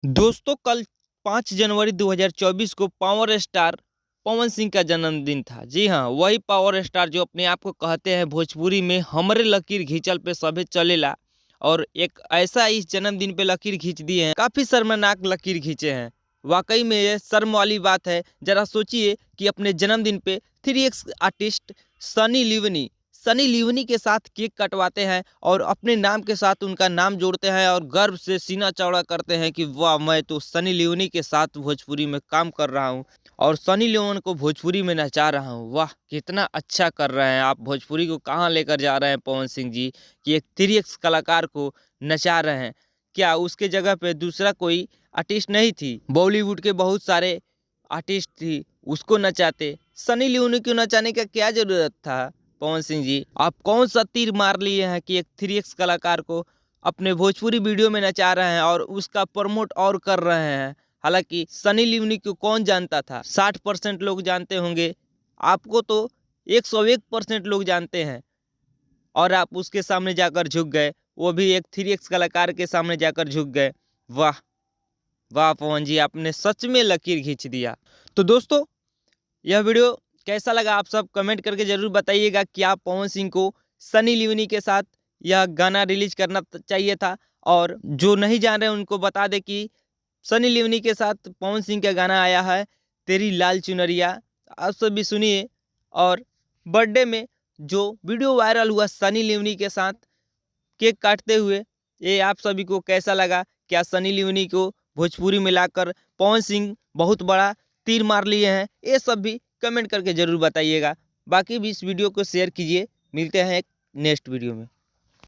दोस्तों कल 5 जनवरी 2024 को पावर स्टार पवन सिंह का जन्मदिन था। जी हाँ, वही पावर स्टार जो अपने आप को कहते हैं भोजपुरी में हमरे लकीर घिंचल पे सभे चलेला। और एक ऐसा इस जन्मदिन पे लकीर खींच दिए हैं, काफी शर्मनाक लकीर खींचे हैं। वाकई में ये शर्म वाली बात है। जरा सोचिए कि अपने जन्मदिन पे 3X आर्टिस्ट सनी लियोनी के साथ केक कटवाते हैं और अपने नाम के साथ उनका नाम जोड़ते हैं और गर्व से सीना चौड़ा करते हैं कि वाह, मैं तो सनी लियोनी के साथ भोजपुरी में काम कर रहा हूं और सनी लियोन को भोजपुरी में नचा रहा हूं। वाह, कितना अच्छा कर रहे हैं आप। भोजपुरी को कहां लेकर जा रहे हैं पवन सिंह जी कि एक 3X कलाकार को नचा रहे हैं। क्या उसके जगह पे दूसरा कोई आर्टिस्ट नहीं थी? बॉलीवुड के बहुत सारे आर्टिस्ट थी, उसको नचाते। सनी लियोनी को नचाने का क्या जरूरत था? पवन सिंह जी, आप कौन सा तीर मार लिए हैं कि एक 3X कलाकार को अपने भोजपुरी वीडियो में नचा रहे हैं और उसका प्रमोट और कर रहे हैं। हालांकि सनी लियोनी को कौन जानता था? 60% लोग जानते होंगे, आपको तो 101% लोग जानते हैं और आप उसके सामने जाकर झुक गए, वो भी एक 3X कलाकार के सामने जाकर झुक गए। वाह वाह पवन जी, आपने सच में लकीर खींच दिया। तो दोस्तों, यह वीडियो कैसा लगा आप सब कमेंट करके ज़रूर बताइएगा। क्या पवन सिंह को सनी लियोनी के साथ यह गाना रिलीज करना चाहिए था? और जो नहीं जान रहे उनको बता दे कि सनी लियोनी के साथ पवन सिंह का गाना आया है, तेरी लाल चुनरिया। आप सब भी सुनिए। और बर्थडे में जो वीडियो वायरल हुआ सनी लियोनी के साथ केक काटते हुए, ये आप सभी को कैसा लगा? क्या सनी लियोनी को भोजपुरी में लाकर पवन सिंह बहुत बड़ा तीर मार लिए हैं? ये सब भी कमेंट करके ज़रूर बताइएगा। बाकी भी इस वीडियो को शेयर कीजिए। मिलते हैं एक नेक्स्ट वीडियो में।